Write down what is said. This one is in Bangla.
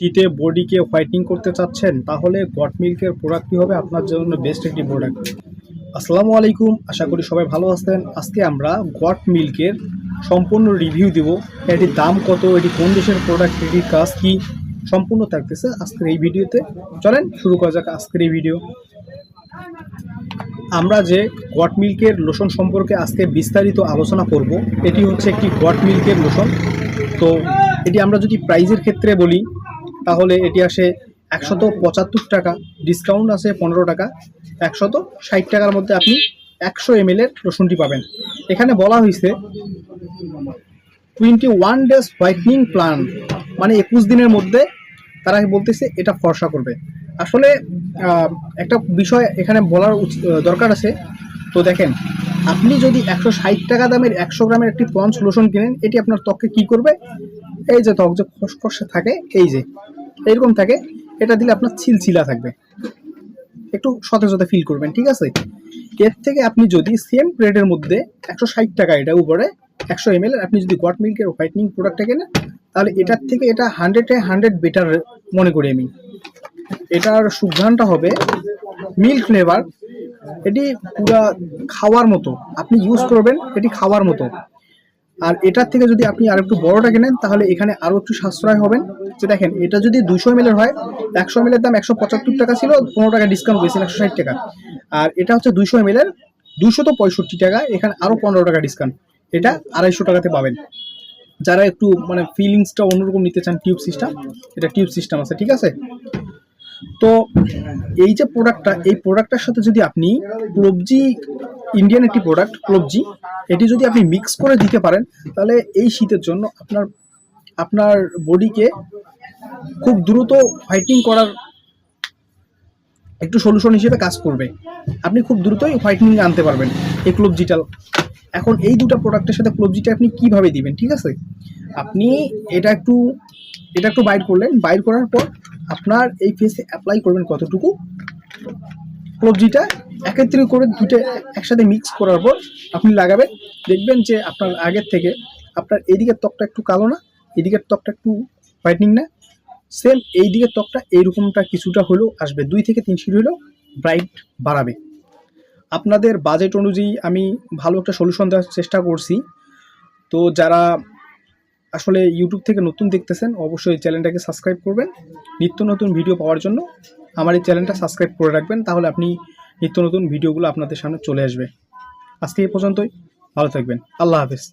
শীতে বডিকে হোয়াইটনিং করতে চাচ্ছেন, তাহলে গট মিল্কের প্রোডাক্টটি হবে আপনার জন্য বেস্ট একটি প্রোডাক্ট। আসসালামু আলাইকুম, আশা করি সবাই ভালো আছেন। আজকে আমরা গট মিল্কের সম্পূর্ণ রিভিউ দেব। এটির দাম কত, এটি কোন দেশের প্রোডাক্ট, এটির কাজ কি, সম্পূর্ণ থাকতেছে আজকের এই ভিডিওতে। চলেন শুরু করা যাক আজকের এই ভিডিও। আমরা যে গট মিল্কের লোশন সম্পর্কে আজকে বিস্তারিত আলোচনা করব, এটি হচ্ছে একটি গট মিল্কের লোশন। তো এটি আমরা যদি প্রাইজের ক্ষেত্রে বলি, তাহলে এটি আসে 175 টাকা, ডিসকাউন্ট আছে 15 টাকা। 160 টাকার মধ্যে আপনি 100 ml এর লোশনটি পাবেন। এখানে বলা হয়েছে 21 ডেজ হোয়াইটনিং প্ল্যান, মানে 21 দিনের মধ্যে তারা বলতেছে এটা ফর্সা করবে। আসলে একটা বিষয় এখানে বলার দরকার আছে। তো দেখেন, আপনি যদি 160 টাকা দামের 100 গ্রামের একটি পঞ্চ লোশন কিনেন, এটি আপনার ত্বকে কি করবে, এই যে ত্বক যে খসখসে থাকে, এই যে এরকম থাকে, এটা দিলে আপনার ছিলছিলা থাকবে, একটু সতেজতা ফিল করবেন, ঠিক আছে। এর থেকে আপনি যদি সেম রেটের মধ্যে 160 টাকা এটা উপরে 100 ml আপনি যদি গট মিল্কের হোয়াইটনিং প্রোডাক্টটা কেনেন, তাহলে এটার থেকে এটা 100 বেটার মনে করি আমি। এটার সুঘ্রাণটা হবে মিল্ক ফ্লেভার, এটি পুরা খাওয়ার মতো, আপনি ইউজ করবেন এটি খাওয়ার মতো। আর এটার থেকে যদি আপনি আর একটু বড়টা কেনেন, তাহলে এখানে আরও একটু সাশ্রয় হবেন। যে দেখেন, এটা যদি 200 ml হয়, 100 ml এর দাম 175 টাকা ছিল, 15 টাকা ডিসকাউন্ট হয়েছে 160 টাকা। আর এটা হচ্ছে 200 ml এর 265 টাকা, এখানে আরও 15 টাকা ডিসকাউন্ট, এটা 250 টাকাতে পাবেন। যারা একটু মানে ফিলিংসটা অন্যরকম নিতে চান, টিউব সিস্টেম, এটা টিউব সিস্টেম আছে, ঠিক আছে। তো এই যে প্রোডাক্টটা, এই প্রোডাক্টটার সাথে যদি আপনি ক্লোবজি, ইন্ডিয়ান একটি প্রোডাক্ট ক্লোবজি, এটি যদি আপনি মিক্স করে দিতে পারেন, তাহলে এই শীতের জন্য আপনার বডিকে খুব দ্রুত হোয়াইটনিং করার একটু সলিউশন হিসেবে কাজ করবে। আপনি খুব দ্রুতই হোয়াইটনিং আনতে পারবেন এই ক্লোবজিটা। এখন এই দুটো প্রোডাক্টের সাথে ক্লোবজিটা আপনি কিভাবে দিবেন, ঠিক আছে। আপনি এটা একটু বাইর করলেন, বাইর করার পর আপনার এই ফেসে অ্যাপ্লাই করবেন কতটুকু ক্লোবজিটা, একত্রিত করে দুটো একসাথে মিক্স করার পর আপনি লাগাবেন। দেখবেন যে আপনার আগের থেকে আপনার এইদিকের ত্বকটা একটু কালো না, এদিকের ত্বকটা একটু হোয়াইটনিং না, সেম এই দিকের ত্বকটা এইরকমটা কিছুটা হলেও আসবে, 2 থেকে 3 সিঁড়ি হলেও ব্রাইট বাড়াবে। আপনাদের বাজেট অনুযায়ী আমি ভালো একটা সলিউশন দেওয়ার চেষ্টা করছি। তো যারা আসলে ইউটিউব থেকে নতুন দেখতেছেন, অবশ্যই চ্যানেলটাকে সাবস্ক্রাইব করবেন। নিত্য নতুন ভিডিও পাওয়ার জন্য আমার এই চ্যানেলটা সাবস্ক্রাইব করে রাখবেন, তাহলে আপনি নিত্য নতুন ভিডিওগুলো আপনাদের সামনে চলে আসবে। আজকে এই পর্যন্তই, ভালো থাকবেন, আল্লাহ হাফেজ।